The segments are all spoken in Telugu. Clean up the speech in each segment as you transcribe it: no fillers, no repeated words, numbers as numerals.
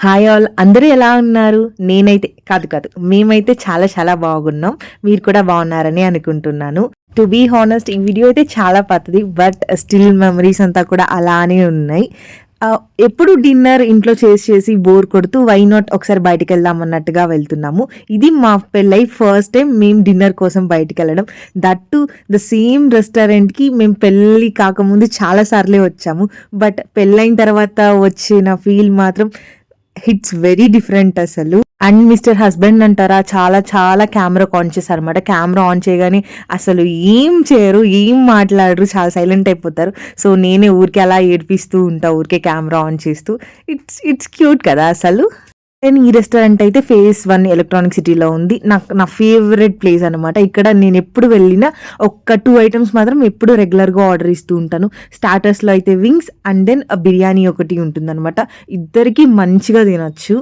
హాయ్ ఆల్, అందరూ ఎలా ఉన్నారు? నేనైతే కాదు మేమైతే చాలా చాలా బాగున్నాం. మీరు కూడా బాగున్నారని అనుకుంటున్నాను. టు బీ హానెస్ట్, ఈ వీడియో అయితే చాలా పాతది, బట్ స్టిల్ మెమరీస్ అంతా కూడా అలానే ఉన్నాయి. ఎప్పుడు డిన్నర్ ఇంట్లో చేసి బోర్ కొడుతూ వై నాట్ ఒకసారి బయటికి వెళ్దాం అన్నట్టుగా వెళ్తున్నాము. ఇది మా పెళ్ళై ఫస్ట్ టైం మేము డిన్నర్ కోసం బయటికి వెళ్ళడం. దట్ టు ద సేమ్ రెస్టారెంట్కి మేము పెళ్ళి కాకముందు చాలా సార్లే వచ్చాము. బట్ పెళ్ళైన తర్వాత వచ్చిన ఫీల్ మాత్రం హిట్స్ వెరీ డిఫరెంట్ అసలు. అండ్ మిస్టర్ హస్బెండ్ అంటారా, చాలా చాలా కెమెరా కాన్షియస్ అనమాట. కెమెరా ఆన్ చేయగానే అసలు ఏం చేయరు, ఏం మాట్లాడరు, చాలా సైలెంట్ అయిపోతారు. సో నేనే ఊరికే అలా ఏడిపిస్తూ ఉంటా, ఊరికే కెమెరా ఆన్ చేస్తూ. ఇట్స్ క్యూట్ కదా అసలు. అండ్ ఈ రెస్టారెంట్ అయితే ఫేస్ 1 ఎలక్ట్రానిక్ సిటీలో ఉంది. నా ఫేవరెట్ ప్లేస్ అనమాట. ఇక్కడ నేను ఎప్పుడు వెళ్ళినా ఒక 2 ఐటమ్స్ మాత్రం ఎప్పుడు రెగ్యులర్గా ఆర్డర్ ఇస్తూ ఉంటాను. స్టార్టర్స్లో అయితే వింగ్స్ అండ్ దెన్ బిర్యానీ ఒకటి ఉంటుందన్నమాట. ఇద్దరికి మంచిగా తినొచ్చు.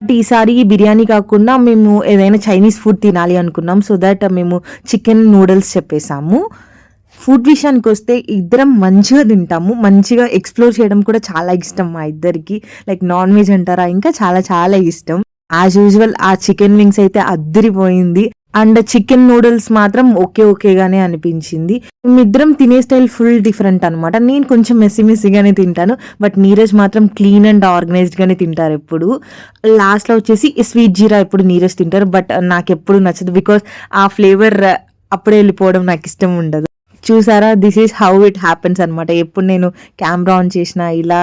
ఈసారి బిర్యానీ కాకుండా మేము ఏదైనా చైనీస్ ఫుడ్ తినాలి అనుకున్నాం. సో దట్ మేము చికెన్ నూడిల్స్ చెప్పేసాము. ఫుడ్ విషయానికి వస్తే ఇద్దరం మంచిగా తింటాము, మంచిగా ఎక్స్ప్లోర్ చేయడం కూడా చాలా ఇష్టం మా ఇద్దరికి. లైక్ నాన్ వెజ్ అంటారా, ఇంకా చాలా చాలా ఇష్టం. యాజ్ యూజువల్ ఆ చికెన్ వింగ్స్ అయితే అద్దరిపోయింది. అండ్ చికెన్ నూడిల్స్ మాత్రం ఓకేగానే అనిపించింది. మేమిద్దరం తినే స్టైల్ ఫుల్ డిఫరెంట్ అనమాట. నేను కొంచెం మెస్సీగానే తింటాను, బట్ నీరజ్ మాత్రం క్లీన్ అండ్ ఆర్గనైజ్డ్గానే తింటారు ఎప్పుడు. లాస్ట్లో వచ్చేసి స్వీట్ జీరా ఎప్పుడు నీరజ్ తింటారు, బట్ నాకు ఎప్పుడు నచ్చదు. బికాస్ ఆ ఫ్లేవర్ అప్పుడే వెళ్ళిపోవడం నాకు ఇష్టం ఉండదు. చూసారా, this is how it happens అనమాట. ఎప్పుడు నేను కెమెరా ఆన్ చేసినా ఇలా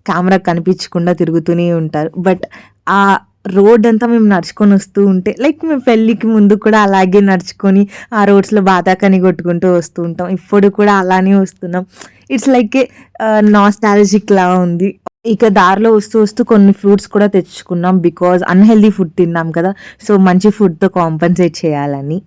కెమెరా కనిపించకుండా తిరుగుతూనే ఉంటారు. బట్ ఆ రోడ్ అంతా మేము నడుచుకొని వస్తూ ఉంటే, లైక్ మేము పెళ్ళికి ముందు కూడా అలాగే నడుచుకొని ఆ రోడ్స్లో బాతాకని కొట్టుకుంటూ వస్తూ ఉంటాం. ఇప్పుడు కూడా అలానే వస్తున్నాం. ఇట్స్ లైక్ ఏ నాస్టాలజిక్ లా ఉంది. ఇక దారిలో వస్తూ కొన్ని ఫ్రూట్స్ కూడా తెచ్చుకున్నాం, బికాజ్ అన్హెల్దీ ఫుడ్ తిన్నాం కదా. సో మంచి ఫుడ్తో కాంపన్సేట్ చేయాలని.